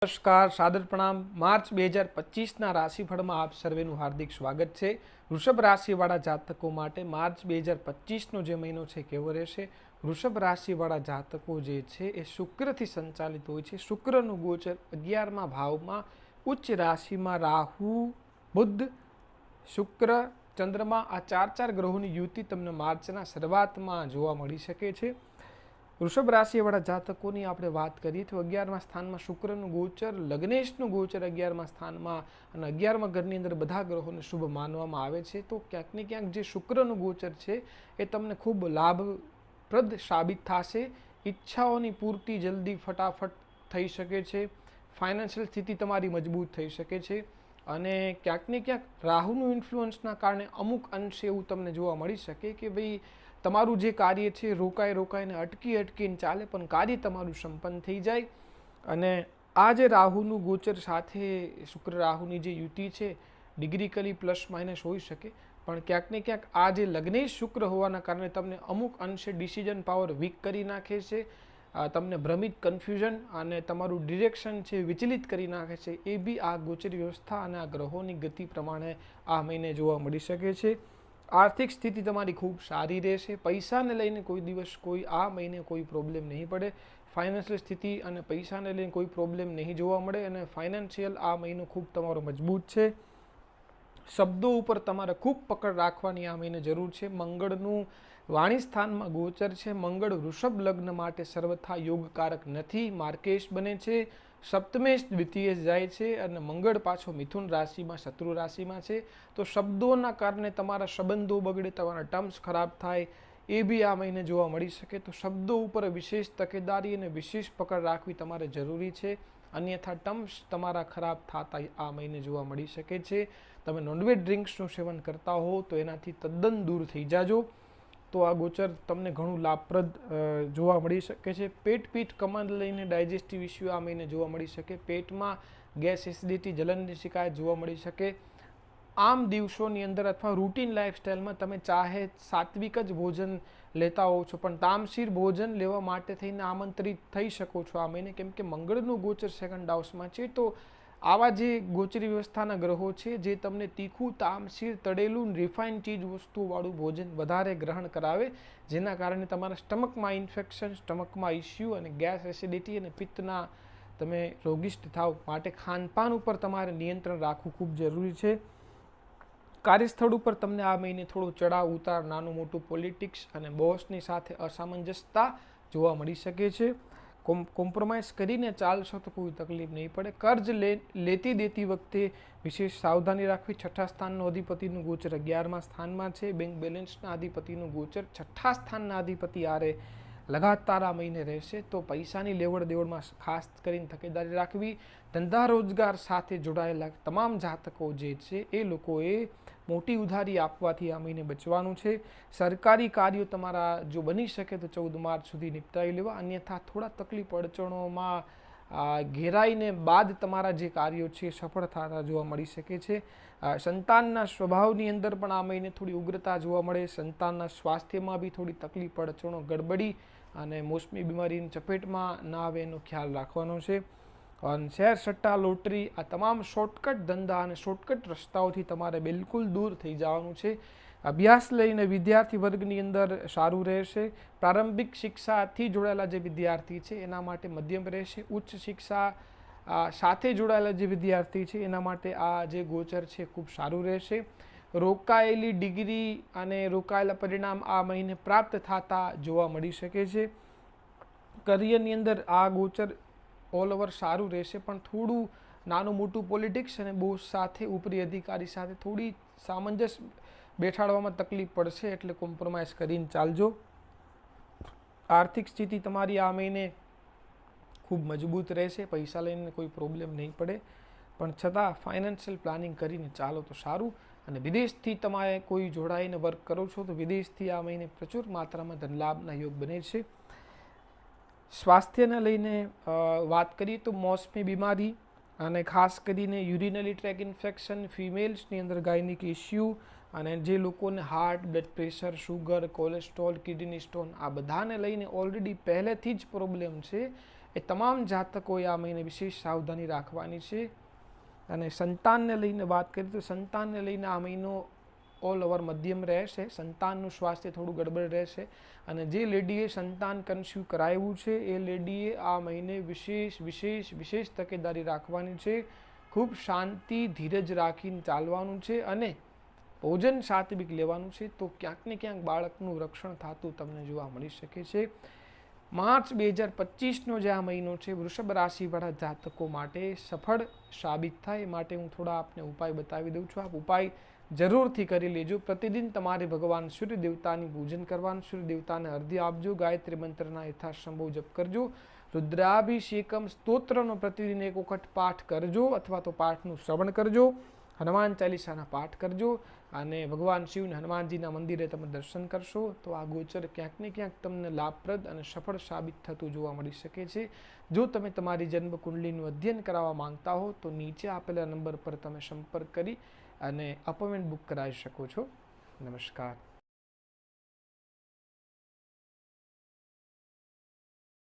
નમસ્કાર, સાદર પ્રણામ। માર્ચ 2025ના રાશિફળમાં આપ સર્વેનું હાર્દિક સ્વાગત છે। વૃષભ રાશિવાળા જાતકો માટે માર્ચ 2025નો જે મહિનો છે કેવો રહેશે? વૃષભ રાશિવાળા જાતકો જે છે એ શુક્રથી સંચાલિત હોય છે। શુક્રનું ગોચર 11મા ભાવમાં ઉચ્ચ રાશિમાં રાહુ, બુધ, શુક્ર, ચંદ્રમા આ ચાર ગ્રહોની યુતિ તમને માર્ચના શરૂઆતમાં જોવા મળી શકે છે। વૃષભ રાશિવાળા જાતકોની આપણે વાત કરીએ તો 11મા સ્થાનમાં શુક્રનું ગોચર, લગ્નેશનું ગોચર 11મા સ્થાનમાં અને 11મા ઘરની અંદર બધા ગ્રહોને શુભ માનવામાં આવે છે। તો ક્યાંક ને ક્યાંક જે શુક્રનું ગોચર છે એ તમને ખૂબ લાભપ્રદ સાબિત થશે। ઈચ્છાઓની પૂર્તિ જલ્દી ફટાફટ થઈ શકે છે। ફાઇનાન્શિયલ સ્થિતિ તમારી મજબૂત થઈ શકે છે અને ક્યાંક ને ક્યાંક રાહુનું ઇન્ફ્લુઅન્સના કારણે અમુક અંશે એવું તમને જોવા મળી શકે કે ભાઈ તમારું જે કાર્ય છે રોકાઈને અટકીને ચાલે પણ કાર્ય તમારું સંપન્ન થઈ જાય। અને આ જે રાહુનું ગોચર સાથે શુક્ર રાહુની જે યુતિ છે ડિગ્રીકલી પ્લસ માઇનસ હોઈ શકે, પણ ક્યાંક ને ક્યાંક આ જે લગ્નેશ શુક્ર હોવાના કારણે તમને અમુક અંશે ડિસિઝન પાવર વીક કરી નાખે છે, તમને ભ્રમિત, કન્ફ્યુઝન અને તમારું ડિરેક્શન છે વિચલિત કરી નાખે છે। એ બી આ ગોચર વ્યવસ્થા અને આ ગ્રહોની ગતિ પ્રમાણે આ મહિને જોવા મળી શકે છે। આર્થિક સ્થિતિ તમારી ખૂબ સારી રહેશે। પૈસાને લઈને કોઈ દિવસ આ મહિને કોઈ પ્રોબ્લેમ નહીં પડે। ફાઇનાન્શિયલ સ્થિતિ અને પૈસાને લઈને કોઈ પ્રોબ્લેમ નહીં જોવા મળે અને ફાઇનાન્શિયલ આ મહિનો ખૂબ તમારો મજબૂત છે। શબ્દો ઉપર તમારે ખૂબ પકડ રાખવાની આ મહિને જરૂર છે। મંગળનું વાણી સ્થાનમાં ગોચર છે। મંગળ વૃષભ લગ્ન માટે સર્વથા યોગકારક નથી, માર્કેશ બને છે। સપ્તમેશ દ્વિતીય જાય છે અને મંગળ પાછો મિથુન રાશિમાં શત્રુ રાશિમાં છે। તો શબ્દોના કારણે તમારા સંબંધો બગડે, તમારા ટર્મ્સ ખરાબ થાય એ બી આ મહિને જોવા મળી શકે। તો શબ્દો ઉપર વિશેષ તકેદારી અને વિશેષ પકડ રાખવી તમારે જરૂરી છે, અન્યથા ટર્મ્સ તમારા ખરાબ થતા આ મહિને જોવા મળી શકે છે। તમે નોનવેજ ડ્રિંક્સનું સેવન કરતા હો તો એનાથી તદ્દન દૂર થઈ જાજો। તો આ ગોચર તમને ઘણું લાભપ્રદ જોવા મળી શકે છે। પેટ પીઠ કમર લઈને ડાયજેસ્ટિવ ઇસ્યુ આ મહિને જોવા મળી શકે। પેટમાં ગેસ, એસિડિટી, જલનની શિકાયત જોવા મળી શકે। આમ દિવસોની અંદર અથવા રૂટીન લાઇફસ્ટાઇલમાં તમે ચાહે સાત્વિક જ ભોજન લેતા હોવ છો પણ તામસીર ભોજન લેવા માટે થઈને આમંત્રિત થઈ શકો છો આ મહિને, કેમ કે મંગળનું ગોચર સેકન્ડ હાઉસમાં છે। તો આવા જે ગોચરી વ્યવસ્થાના ગ્રહો છે જે તમને તીખું, તામસીર, તળેલું, રિફાઇન ચીજ વસ્તુવાળું ભોજન વધારે ગ્રહણ કરાવે, જેના કારણે તમારા સ્ટમકમાં ઇન્ફેક્શન, સ્ટમકમાં ઇસ્યુ અને ગેસ, એસિડિટી અને પિત્તના તમે રોગિષ્ટ થાવ। માટે ખાનપાન ઉપર તમારે નિયંત્રણ રાખવું ખૂબ જરૂરી છે। કાર્યસ્થળ ઉપર તમને આ મહિને થોડો ચડાવ ઉતાર, નાનું મોટું પોલિટિક્સ અને બોસની સાથે અસામંજસ્યતા જોવા મળી શકે છે। કોમ્પ્રોમાઇઝ કરીને ચાલશો તો કોઈ તકલીફ નહીં પડે। કર્જ લેતી દેતી વખતે વિશેષ સાવધાની રાખવી। છઠ્ઠા સ્થાનનો અધિપતિનું ગોચર 11મા સ્થાનમાં છે। બેંક બેલેન્સના અધિપતિનું ગોચર છઠ્ઠા સ્થાનના અધિપતિ આરે લગાતાર આ મહિને રહેશે। તો પૈસાની લેવડ દેવડમાં ખાસ કરીને તકેદારી રાખવી। ધંધા રોજગાર સાથે જોડાયેલા તમામ જાતકો જે છે એ લોકોએ મોટી ઉધારી આપવાથી આ મહિને બચવાનું છે। સરકારી કાર્યો તમારા જો બની શકે તો 14 માર્ચ સુધી નિપટાવી લેવા, અન્યથા થોડા તકલીફ અડચણોમાં ઘેરાઈને બાદ તમારા જે કાર્યો છે સફળ થતા જોવા મળી શકે છે। સંતાનના સ્વભાવની અંદર પણ આ મહિને થોડી ઉગ્રતા જોવા મળે। સંતાનના સ્વાસ્થ્યમાં બી થોડી તકલીફ અડચણો, ગડબડી અને મોસમી બીમારીની ચપેટમાં ના આવે એનો ખ્યાલ રાખવાનો છે। અને શેર, સટ્ટા, લોટરી આ તમામ શોર્ટકટ ધંધા અને શોર્ટકટ રસ્તાઓથી તમારે બિલકુલ દૂર થઈ જવાનું છે। અભ્યાસ લઈને વિદ્યાર્થી વર્ગની અંદર સારું રહેશે। પ્રારંભિક શિક્ષાથી જોડાયેલા જે વિદ્યાર્થી છે એના માટે મધ્યમ રહેશે। ઉચ્ચ શિક્ષા સાથે જોડાયેલા જે વિદ્યાર્થી છે એના માટે આ જે ગોચર છે ખૂબ સારું રહેશે। રોકાયેલી ડિગ્રી અને રોકાયેલા પરિણામ આ મહિને પ્રાપ્ત થતા જોવા મળી શકે છે। કરિયરની અંદર આ ગોચર ઓલ ઓવર સારું રહેશે, પણ થોડું નાનું મોટું પોલિટિક્સ અને બોસ સાથે, ઉપરી અધિકારી સાથે થોડી સામંજસ્ય બેઠાડવામાં તકલીફ પડશે, એટલે કોમ્પ્રોમાઇઝ કરીને ચાલજો। આર્થિક સ્થિતિ તમારી આ મહિને ખૂબ મજબૂત રહેશે। પૈસા લઈને કોઈ પ્રોબ્લેમ નહીં પડે, પણ છતાં ફાઇનાન્શિયલ પ્લાનિંગ કરીને ચાલો તો સારું। અને વિદેશથી તમારે કોઈ જોડાઈને વર્ક કરો છો તો વિદેશથી આ મહિને પ્રચુર માત્રામાં ધનલાભના યોગ બને છે। સ્વાસ્થ્યને લઈને વાત કરીએ તો મોસમી બીમારી અને ખાસ કરીને યુરિનરી ટ્રેક ઇન્ફેક્શન, ફિમેલ્સની અંદર ગાયનિક ઇસ્યુ અને જે લોકોને heart, blood pressure, sugar, cholesterol, kidney stone આ બધાને લઈને ઓલરેડી પહેલેથી જ પ્રોબ્લેમ છે એ તમામ જાતકોએ આ મહિને વિશેષ સાવધાની રાખવાની છે. અને સંતાનને લઈને વાત કરીએ તો સંતાનને લઈને આ મહિનો ઓલ ઓવર મધ્યમ રહેશે. સંતાનનું સ્વાસ્થ્ય થોડું ગડબડ રહેશે. અને જે લેડીએ સંતાન કન્સ્યુ કરાવ્યું છે એ લેડીએ આ મહિને વિશેષ તકેદારી રાખવાની છે. ખૂબ શાંતિ ધીરજ રાખીને ચાલવાનું છે અને ભોજન સાત્વિક લેવાનું છે. તો ક્યાંક ને ક્યાંક બાળકનું રક્ષણ થતું તમને જોવા મળી શકે છે. માર્ચ 2025નો જે આ મહિનો છે વૃષભ રાશિવાળા જાતકો માટે સફળ સાબિત થાય એ માટે હું થોડા આપને ઉપાય બતાવી દઉં છું. આપ ઉપાય જરૂરથી કરી લેજો. પ્રતિદિન તમારે ભગવાન સૂર્ય દેવતાની પૂજન કરવાનું, સૂર્ય દેવતાને અર્ધ્ય આપજો, ગાયત્રી મંત્રના યથાસંભવ જપ કરજો, રુદ્રાભિષેકમ સ્તોત્રનો પ્રતિદિન 1 વખત પાઠ કરજો અથવા તો પાઠનું શ્રવણ કરજો, હનુમાન ચાલીસાના પાઠ કરજો અને ભગવાન શિવને હનુમાનજીના મંદિરે તમે દર્શન કરશો તો આ ગોચર ક્યાંક ને ક્યાંક તમને લાભપ્રદ અને સફળ સાબિત થતું જોવા મળી શકે છે. જો તમે તમારી જન્મ કુંડલીનું અધ્યયન કરાવવા માંગતા હો તો નીચે આપેલા નંબર પર તમે સંપર્ક કરી અને અપોઇન્ટમેન્ટ બુક કરાવી શકો છો. નમસ્કાર.